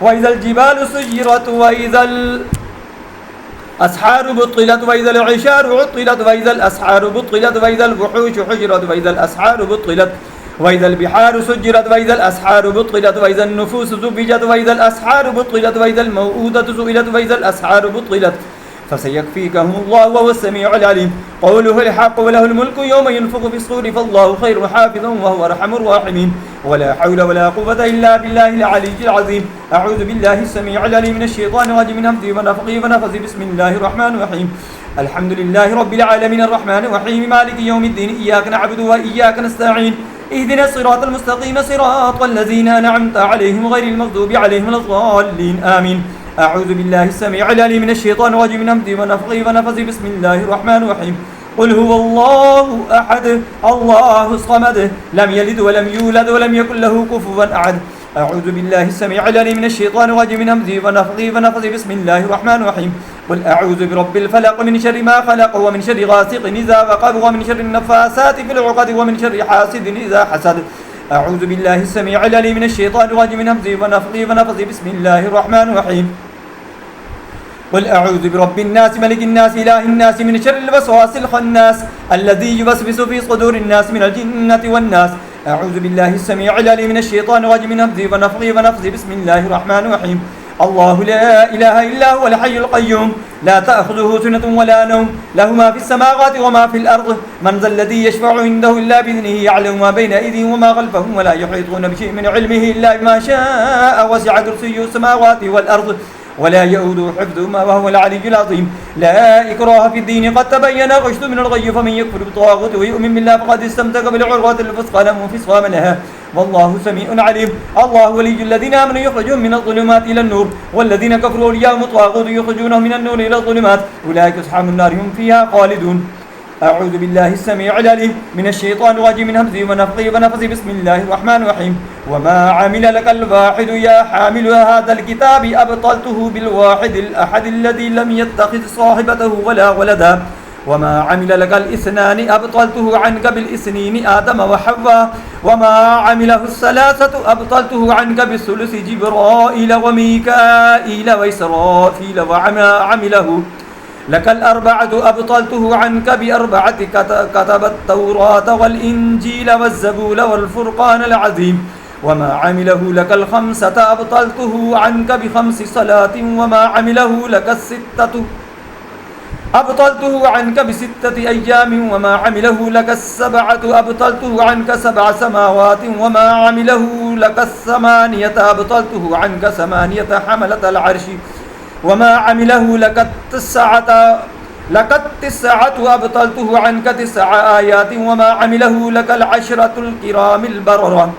وإذا الجبال سيرت وإذا الأسحار بطلت وإذا العشار عطلت وإذا الأسحار بطلت وإذا الوحوش حجرت وإذا الأسحار بطلت وإذا البحار سجرت وإذا الأسحار بطلت وإذا النفوس زوجت وإذا الأسحار بطلت وإذا الموءودة سئلت وإذا الأسحار بطلت فسيكفيكهم الله وهو السميع العليم. قوله الحق وله الملك يوم ينفخ في الصور فالله خير حافظا وهو أرحم الراحمين. ولا حول ولا قوة إلا بالله العلي العظيم. أعوذ بالله السميع العليم من الشيطان الرجيم من همزه ونفخه ونفثه. بسم الله الرحمن الرحيم. الحمد لله رب العالمين الرحمن الرحيم مالك يوم الدين إياك نعبد وإياك نستعين اهدنا الصراط المستقيم صراط الذين أنعمت عليهم غير المغضوب عليهم ولا الضالين آمين. أعوذ بالله السميع العليم من الشيطان الرجيم من همزه ونفخه ونفثه. بسم الله الرحمن الرحيم. قل هو الله أحد الله الصمد لم يلد ولم يولد ولم يكن له كفوا أحد. أعوذ بالله السميع العليم من الشيطان الرجيم من همزه ونفخه ونفثه. بسم الله الرحمن الرحيم. قل أعوذ برب الفلق من شر ما خلق ومن شر غاسق إذا وقب ومن شر النفاثات في العقد ومن شر حاسد إذا حسد. أعوذ بالله السميع العليم من الشيطان الرجيم من همزه ونفخه ونفثه. بسم الله الرحمن الرحيم. قل أعوذ برب الناس ملك الناس إله الناس من شر الوسواس الخناس الذي يوسوس في صدور الناس من الجنة والناس. أعوذ بالله السميع العليم من الشيطان الرجيم من همزه ونفخه ونفثه. بسم الله الرحمن الرحيم. الله لا إله إلا هو الحي القيوم لا تأخذه سنة ولا نوم له ما في السماوات وما في الأرض من ذا الذي يشفع عنده إلا بإذنه يعلم ما بين أيديهم وما خلفهم ولا يحيطون بشيء من علمه إلا بما شاء وسع كرسيه السماوات والأرض ولا يؤوده حفظهما وهو العلي العظيم. لا إكراه في الدين قد تبين الرشد من الغي فمن يكفر بالطاغوت ويؤمن بالله فقد استمسك بالعروة الوثقى لا انفصام لها والله سميع عليم. الله ولي الذين آمنوا يخرجهم من الظلمات إلى النور والذين كفروا أولياءهم الطاغوت يخرجونهم من النور إلى الظلمات أولئك أصحاب النار هم فيها خالدون. أعوذ بالله السميع العليم من الشيطان الرجيم من همزه ونفخه ونفثه. بسم الله الرحمن الرحيم. وما عمل لك الواحد يا حامل هذا الكتاب أبطلته بالواحد الأحد الذي لم يتخذ صاحبته ولا ولدا. وما عمل لك الاثنان أبطلته عنك بالإثنين آدم وحواء. وما عمله الثلاثة أبطلته عنك بالثلث جبرائيل وميكائيل وإسرافيل. وما عمله لك الأربعة أبطلته عنك بأربعة كتب التوراة والإنجيل والزبور والفرقان العظيم. وما عمله لك الخمسة أبطلته عنك بخمس صلاة. وما عمله لك الستة أبطلته عنك بستة أيام. وما عمله لك السبعة أبطلته عنك 7 سماوات. وما عمله لك 8 أبطلته عنك 8 حملة العرش. وما عمله لك التسعة أبطلته عنك 9 آيات. وما عمله لك 10 الكرام البررة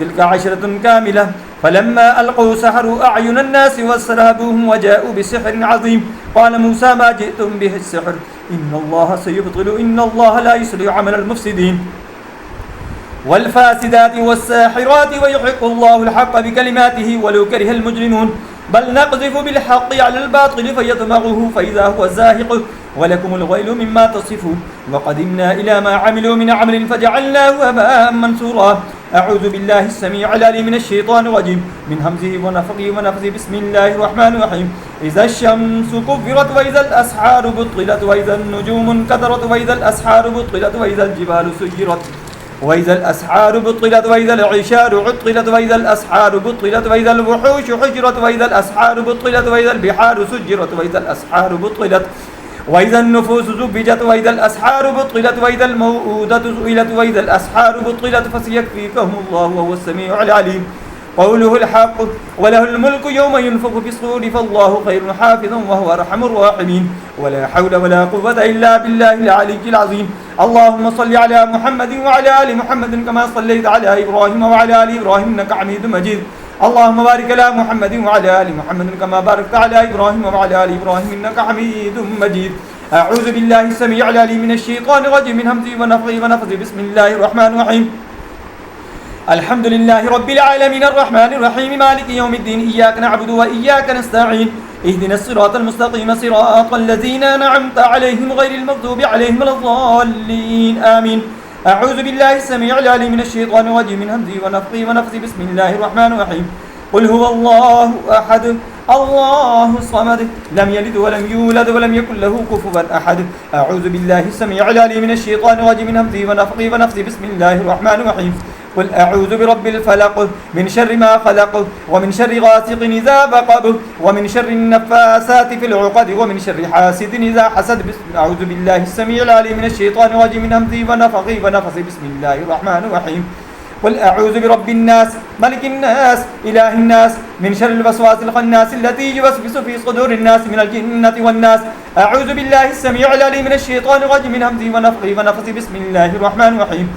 تلك 10 كاملة. فلما ألقوا سحروا أعين الناس واسترهبوهم وجاءوا بسحر عظيم. قال موسى ما جئتم به السحر إن الله سيبطل إن الله لا يصلح عمل المفسدين والفاسدات والساحرات ويحق الله الحق بكلماته ولو كره المجرمون. بل نقذف بالحق على الباطل فيطمغه فإذا هو زاهق ولكم الويل مما تصفون. وقدمنا إلى ما عملوا من عمل فجعلناه هباء منثورا. أعوذ بالله السميع العليم من الشيطان الرجيم من همزه ونفخه ونفثه. بسم الله الرحمن الرحيم. إذا الشمس كفرت وإذا الأسحار بطلت وإذا النجوم انكدرت وإذا الأسحار بطلت وإذا الجبال سيرت وإذا الأسحار بطلت وإذا العشار عطلت وإذا الأسحار بطلت وإذا الوحوش حجرت وإذا الأسحار بطلت وإذا البحار سجرت وإذا الأسحار بطلت وإذا النفوس زوجت وإذا الأسحار بطلت وإذا الموءودة سئلت وإذا الأسحار بطلت فسيكفيكهم الله وهو السميع العليم. قوله الحق وله الملك يوم ينفخ في الصور فالله خير حافظا وهو أرحم الراحمين. ولا حول ولا قوة إلا بالله العلي العظيم. اللهم صل على محمد وعلى آل محمد كما صليت على إبراهيم وعلى آل إبراهيم إنك حميد مجيد. اللهم بارك على محمد وعلى آل محمد كما باركت على إبراهيم وعلى آل إبراهيم إنك حميد مجيد. أعوذ بالله السميع العليم من الشيطان الرجيم من همزه ونفخه ونفثه. بسم الله الرحمن الرحيم. الحمد لله رب العالمين الرحمن الرحيم مالك يوم الدين إياك نعبد وإياك نستعين اهدنا الصراط المستقيم صراط الذين أنعمت عليهم غير المغضوب عليهم ولا الضالين آمين. أعوذ بالله السميع العليم من الشيطان الرجيم من همزه ونفخه ونفثه. بسم الله الرحمن الرحيم. قل هو الله أحد الله الصمد لم يلد ولم يولد ولم يكن له كفوا أحد. أعوذ بالله السميع العليم من الشيطان الرجيم من همزه ونفخه ونفثه. بسم الله الرحمن الرحيم. قل أعوذ برب الفلق من شر ما خلق ومن شر غاسق إذا وقب ومن شر النفاسات في العقد ومن شر حاسد إذا حسد. أعوذ بالله السميع العليم من الشيطان الرجيم من همزه ونفخه ونفثه. بسم الله الرحمن الرحيم. قل أعوذ برب الناس ملك الناس إله الناس من شر الوسواس الخناس الذي يوسوس في صدور الناس من الجنة والناس. أعوذ بالله السميع العليم من الشيطان الرجيم من همزه ونفخه ونفثه. بسم الله الرحمن الرحيم.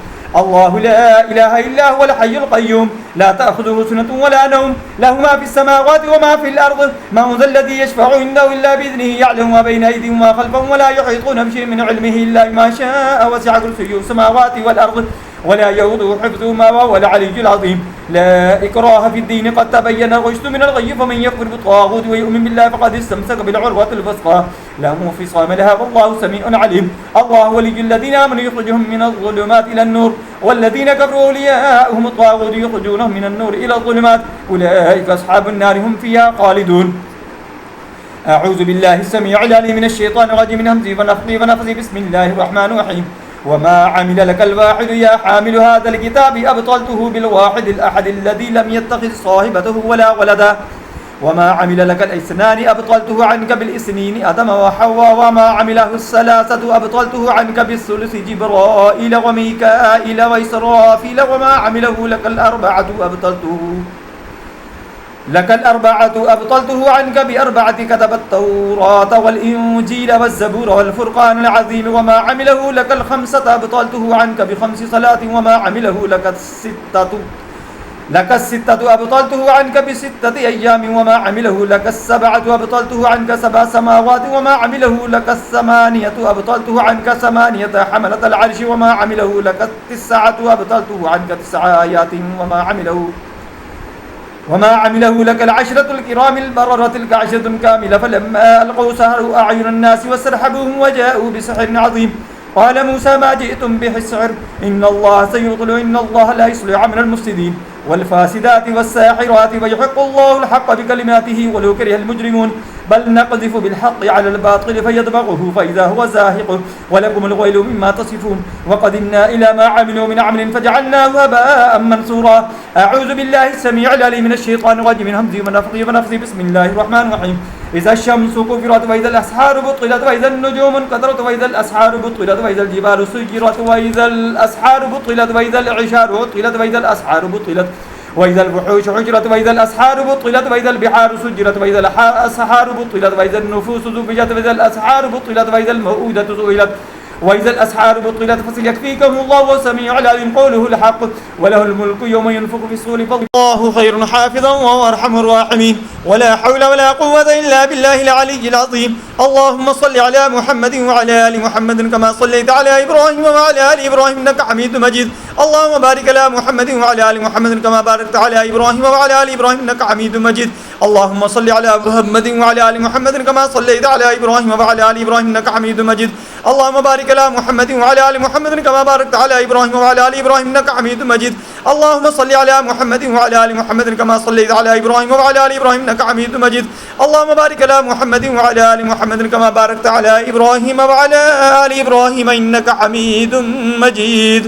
الله لا إله إلا هو الحي القيوم لا تأخذه سنة ولا نوم له ما في السماوات وما في الأرض من ذا الذي يشفع عنده إلا بإذنه يعلم ما بين أيديهم وما خلفهم ولا يحيطون بشيء من علمه إلا بما شاء وسع كرسيه السماوات والأرض ولا يؤوده حفظهما وهو العلي العظيم. لا إكراه في الدين قد تبين الرشد من الغي فمن يكفر بالطاغوت ويؤمن بالله فقد استمسك بالعروة الوثقى لا انفصام لها والله سميع عليم. الله ولي الذين آمنوا يخرجهم من الظلمات إلى النور والذين كفروا أولياؤهم الطاغوت يخرجونهم من النور إلى الظلمات أولئك أصحاب النار هم فيها خالدون. أعوذ بالله السميع العليم من الشيطان الرجيم من همزه ونفخه ونفثه. بسم الله الرحمن الرحيم. وما عمل لك الواحد يا حامل هذا الكتاب أبطلته بالواحد الأحد الذي لم يتخذ صاحبته ولا ولدا. وما عمل لك الاثنان أبطلته عنك بالإثنين أدم وحواء. وما عمله الثلاثة أبطلته عنك بالثلث جبرائيل وميكائيل وإسرافيل. وما عمله لك الأربعة أبطلته عنك بأربعة كتب التوراة والإنجيل والزبور والفرقان العظيم. وما عمله لك الخمسة أبطلته عنك بخمس صلاة. وما عمله لك الستة أبطلته عنك بستة أيام. وما عمله لك السبعة أبطلته عنك 7 سماوات. وما عمله لك 8 أبطلته عنك 8 حملة العرش. وما عمله لك 9 أبطلته عنك 9 آيات. وما عمله لك 10 الكرام البررة تلك 10 كاملة. فلما ألقوا سحروا أعين الناس واسترهبوهم وجاءوا بسحر عظيم. قال موسى ما جئتم به السحر إن الله سيبطل إن الله لا يصلح عمل المفسدين والفاسدات والساحرات ويحق الله الحق بكلماته ولو كره المجرمون. بل نقذف بالحق على الباطل فيدمغه فإذا هو زاهق ولكم الويل مما تصفون. وقدمنا إلى ما عملوا من عمل فجعلناه هباء منثورا. أعوذ بالله السميع العليم من الشيطان الرجيم من همزه ونفخه. بسم الله الرحمن الرحيم. إذا الشمس كفرت وإذا الأسحار بطلت وإذا النجوم انكدرت وإذا الأسحار بطلت وإذا الجبال سيرت وإذا الأسحار بطلت وإذا العشار عطلت وإذا الأسحار بطلت وإذا الوحوش حجرت وإذا الأسحار بطلت وإذا البحار سجرت وإذا الأسحار بطلت وإذا النفوس زوجت وإذا الأسحار بطلت وإذا الموءودة سئلت وإذا الأسحار بطلت فسيكفيكهم الله وسميع العليم قوله الحق وله الملك يوم ينفخ في الصور فالله خير حافظا وهو أرحم الراحمين. ولا حول ولا قوة إلا بالله العلي العظيم. اللهم صل على محمد وعلى آل محمد كما صليت على إبراهيم وعلى آل إبراهيم إنك حميد مجيد. اللهم بارك على محمد وعلى آل محمد كما باركت على إبراهيم وعلى آل إبراهيم إنك حميد مجيد. اللهم صل على محمد وعلى آل محمد كما صليت على إبراهيم وعلى آل إبراهيم إنك حميد مجيد. اللهم بارك على محمد وعلى آل محمد كما باركت على إبراهيم وعلى آل إبراهيم إنك حميد مجيد. اللهم صل على محمد وعلى آل محمد كما صليت على إبراهيم وعلى آل إبراهيم إنك حميد مجيد. اللهم بارك على محمد وعلى آل محمد كما باركت على إبراهيم وعلى آل إبراهيم إنك حميد مجيد.